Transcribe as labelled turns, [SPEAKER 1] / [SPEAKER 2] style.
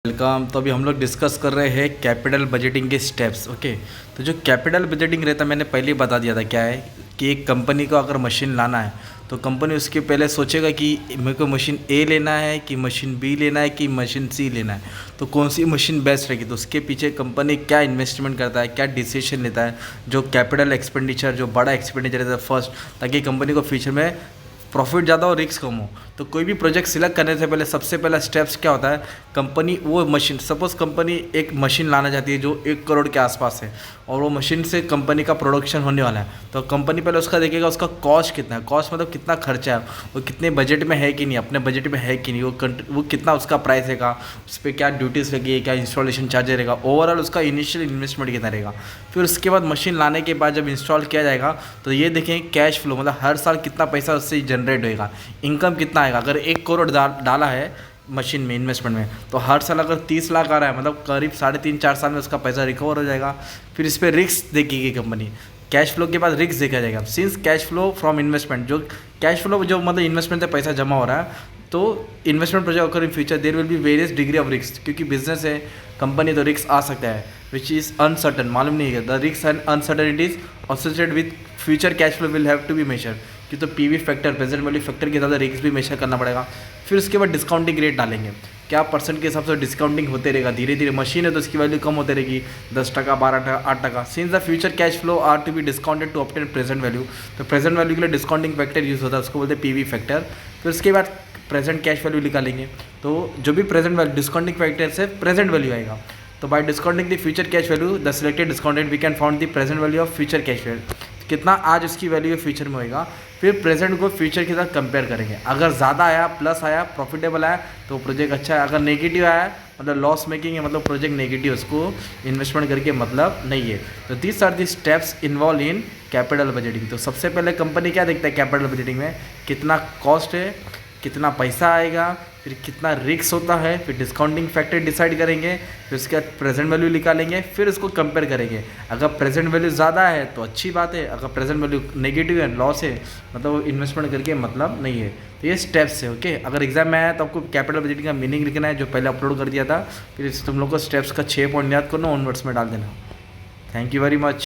[SPEAKER 1] Welcome. तो अभी हम लोग डिस्कस कर रहे हैं कैपिटल बजटिंग के स्टेप्स। ओके, तो जो कैपिटल बजटिंग रहता है मैंने पहले ही बता दिया था क्या है कि एक कंपनी को अगर मशीन लाना है तो कंपनी उसके पहले सोचेगा कि मेरे को मशीन ए लेना है कि मशीन बी लेना है कि मशीन सी लेना है, तो कौन सी मशीन बेस्ट रहेगी। तो उसके पीछे कंपनी क्या इन्वेस्टमेंट करता है, क्या डिसीजन लेता है, जो कैपिटल एक्सपेंडिचर जो बड़ा एक्सपेंडिचर रहता है फर्स्ट, ताकि कंपनी को फ्यूचर में प्रॉफिट ज़्यादा हो रिस्क कम हो। तो कोई भी प्रोजेक्ट सिलेक्ट करने से पहले सबसे पहला स्टेप्स क्या होता है, कंपनी वो मशीन, सपोज कंपनी एक मशीन लाना चाहती है जो 1 करोड़ के आसपास है और वो मशीन से कंपनी का प्रोडक्शन होने वाला है, तो कंपनी पहले उसका देखेगा उसका कॉस्ट कितना है, कॉस्ट मतलब कितना खर्चा है, वो कितने बजट में है कि नहीं, अपने बजट में है कि नहीं, वो कितना उसका प्राइस रहेगा, उस पर क्या ड्यूटीज़ लगेगी, क्या इंस्टॉलेशन चार्ज रहेगा, ओवरऑल उसका इनिशियल इन्वेस्टमेंट कितना रहेगा। फिर उसके बाद मशीन लाने के बाद जब इंस्टॉल किया जाएगा तो ये देखें कैश फ्लो, मतलब हर साल कितना पैसा उससे जनरेट होएगा, इनकम कितना आएगा। अगर 1 करोड़ डाला है मशीन में इन्वेस्टमेंट में, तो हर साल अगर 30 लाख आ रहा है, मतलब करीब 3.5-4 साल में उसका पैसा रिकवर हो जाएगा। फिर इस पर रिस्क देखेगी कंपनी, कैश फ्लो के बाद रिस्क देखा जाएगा। Since cash flow from investment, जो कैश फ्लो जो मतलब इन्वेस्टमेंट से पैसा जमा हो रहा है, तो इन्वेस्टमेंट प्रोजेक्ट अगर in future there will be various degree of risk, क्योंकि बिजनेस है कंपनी तो रिस्क आ सकता है विच इज़ अनसर्टन, मालूम नहीं है। The risk and uncertainties associated with future cash flow will have to be measure, कि तो PV factor, present value factor के ज़्यादा रिस्क भी मेजर करना पड़ेगा। फिर उसके बाद डिस्काउंटिंग रेट डालेंगे, क्या परसेंट के हिसाब से डिस्काउंटिंग होते रहेगा, धीरे धीरे मशीन है तो उसकी वैल्यू कम होती रहेगी, 10%, 12%, 8%। Since the future cash flow are to be discounted to obtain present value, तो प्रेजेंट वैल्यू के लिए डिस्काउंटिंग फैक्टर यूज़ होता है, उसको बोलते हैं पीवी फैक्टर। फिर उसके बाद प्रेजेंट कैश वैल्यू निकालेंगे, तो जो भी प्रेजेंट वैल्यू डिस्काउंटिंग फैक्टर से प्रेजेंट वैल्यू आएगा, तो by discounting the future cash value the selected discounted we can found the present value of future cash value, कितना आज उसकी वैल्यू फ्यूचर में होएगा। फिर प्रेजेंट को फ्यूचर के साथ कंपेयर करेंगे, अगर ज़्यादा आया, प्लस आया, प्रॉफिटेबल आया तो प्रोजेक्ट अच्छा है, अगर नेगेटिव आया मतलब लॉस मेकिंग है, मतलब प्रोजेक्ट नेगेटिव, उसको इन्वेस्टमेंट करके मतलब नहीं है। तो this are the steps involve in capital budgeting. तो सबसे पहले कंपनी क्या देखता है कैपिटल बजटिंग में, कितना कॉस्ट है, कितना पैसा आएगा, फिर कितना रिस्क होता है, फिर डिस्काउंटिंग फैक्टर डिसाइड करेंगे, फिर उसके बाद प्रेजेंट वैल्यू निकालेंगे, फिर उसको कंपेयर करेंगे। अगर प्रेजेंट वैल्यू ज़्यादा है तो अच्छी बात है, अगर प्रेजेंट वैल्यू नेगेटिव है, लॉस है, मतलब इन्वेस्टमेंट करके मतलब नहीं है। तो ये स्टेप्स है। ओके, अगर एग्जाम में आया तो आपको कैपिटल बजटिंग का मीनिंग लिखना है, जो पहले अपलोड कर दिया था, फिर तुम लोग को स्टेप्स का 6 पॉइंट याद करना, ऑनवर्ड्स में डाल देना। Thank you very much.